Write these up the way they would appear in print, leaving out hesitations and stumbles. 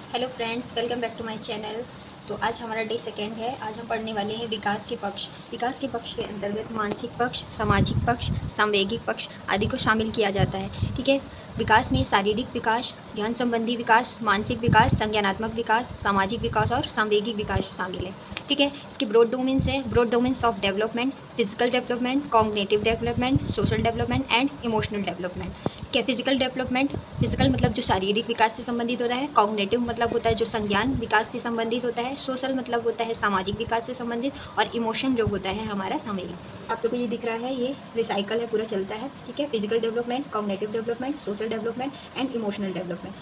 Hello friends, welcome back to my channel. तो आज हमारा डे सेकेंड है। आज हम पढ़ने वाले हैं विकास के पक्ष। विकास के पक्ष के अंतर्गत मानसिक पक्ष, सामाजिक पक्ष, सांवेगिक पक्ष आदि को शामिल किया जाता है। ठीक है। विकास में शारीरिक विकास, ज्ञान संबंधी विकास, मानसिक विकास, संज्ञानात्मक विकास, सामाजिक विकास और सांवेगिक विकास शामिल है। ठीक है। इसके ब्रॉड डोमेन्स है। Broad domains of development: physical development, cognitive development, social development and emotional development. क्या फिजिकल डेवलपमेंट, फिजिकल मतलब जो शारीरिक विकास से संबंधित होता है। कॉग्निटिव मतलब होता है जो संज्ञान विकास से संबंधित होता है। सोशल मतलब होता है सामाजिक विकास से संबंधित। और इमोशन जो होता है हमारा सांवेगिक। आप लोग को ये दिख रहा है, ये रिसाइकल है, पूरा चलता है। ठीक है। Physical development, cognitive development, social development and emotional development.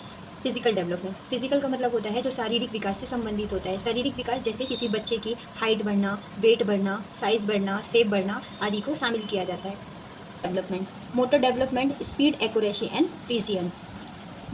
Physical development, physical का मतलब होता है जो शारीरिक विकास से संबंधित होता है। शारीरिक विकास जैसे किसी बच्चे की हाइट बढ़ना, वेट बढ़ना, साइज बढ़ना, शेप बढ़ना आदि को शामिल किया जाता है। Development, motor development, speed, accuracy and precision.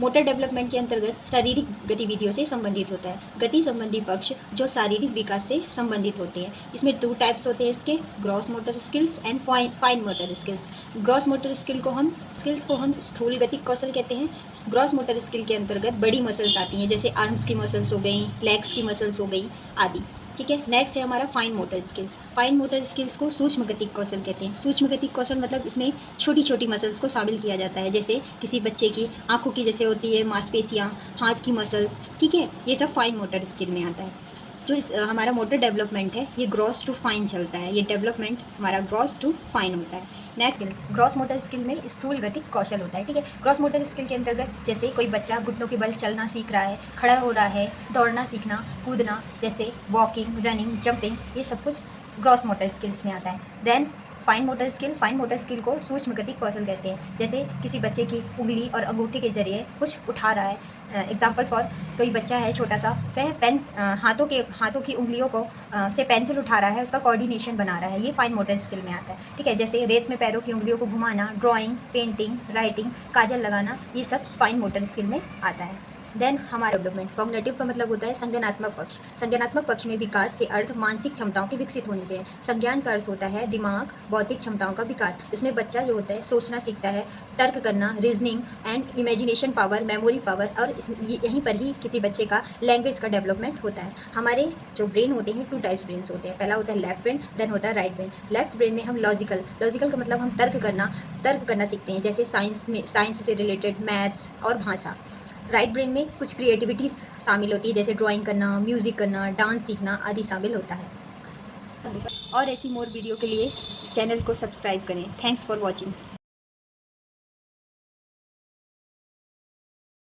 Motor development के अंतर्गत शारीरिक गतिविधियों से संबंधित होता है। गति संबंधी पक्ष जो शारीरिक विकास से संबंधित होते हैं। इसमें 2 टाइप्स होते हैं इसके: gross motor skills and fine motor skills. Gross motor skill को हम स्थूल गतिक कौशल कहते हैं। ग्रॉस मोटर स्किल के अंतर्गत बड़ी मसल्स आती हैं, जैसे आर्म्स की मसल्स हो गई, लेग्स की मसल्स हो गई आदि। ठीक है। नेक्स्ट है हमारा fine motor skills. Fine motor skills को सूक्ष्म गतिक कौशल कहते हैं। सूक्ष्म गतिक कौशल मतलब इसमें छोटी छोटी मसल्स को शामिल किया जाता है, जैसे किसी बच्चे की आंखों की जैसे होती है मांसपेशियाँ, हाथ की मसल्स। ठीक है। ये सब फाइन मोटर स्किल में आता है। जो हमारा मोटर डेवलपमेंट है ये ग्रॉस टू फाइन चलता है। ये डेवलपमेंट हमारा ग्रॉस टू फाइन होता है। Next skills, gross motor skill में स्थूल गतिक कौशल होता है। ठीक है। ग्रॉस मोटर स्किल के अंतर्गत जैसे कोई बच्चा घुटनों के बल चलना सीख रहा है, खड़ा हो रहा है, दौड़ना सीखना, कूदना, जैसे वॉकिंग, रनिंग, जंपिंग, ये सब कुछ ग्रॉस मोटर स्किल्स में आता है। देन फाइन मोटर स्किल को सूक्ष्म गतिक कौशल कहते हैं। जैसे किसी बच्चे की उंगली और अंगूठे के जरिए कुछ उठा रहा है। एग्जाम्पल फॉर, कोई बच्चा है छोटा सा, वह हाथों की उंगलियों को से पेंसिल उठा रहा है, उसका कोऑर्डिनेशन बना रहा है, ये फाइन मोटर स्किल में आता है। ठीक है। जैसे रेत में पैरों की उंगलियों को घुमाना, ड्राइंग, पेंटिंग, राइटिंग, काजल लगाना, ये सब फाइन मोटर स्किल में आता है। देन हमारा डेवलपमेंट, कॉग्निटिव का मतलब होता है संज्ञानात्मक पक्ष। संज्ञानात्मक पक्ष में विकास से अर्थ मानसिक क्षमताओं के विकसित होने से है। संज्ञान का अर्थ होता है दिमाग, बौद्धिक क्षमताओं का विकास। इसमें बच्चा जो होता है सोचना सीखता है, तर्क करना, reasoning and imagination power, memory power, और यहीं पर ही किसी बच्चे का लैंग्वेज का डेवलपमेंट होता है। हमारे जो ब्रेन होते हैं 2 टाइप्स ब्रेन्स होते हैं। पहला होता है लेफ्ट ब्रेन, देन होता है राइट ब्रेन। लेफ्ट ब्रेन में हम लॉजिकल का मतलब हम तर्क करना सीखते हैं, जैसे साइंस से रिलेटेड, मैथ्स और भाषा। राइट ब्रेन में कुछ क्रिएटिविटीज़ शामिल होती है, जैसे ड्राइंग करना, म्यूज़िक करना, डांस सीखना आदि शामिल होता है। और ऐसी मोर वीडियो के लिए चैनल को सब्सक्राइब करें। Thanks for watching.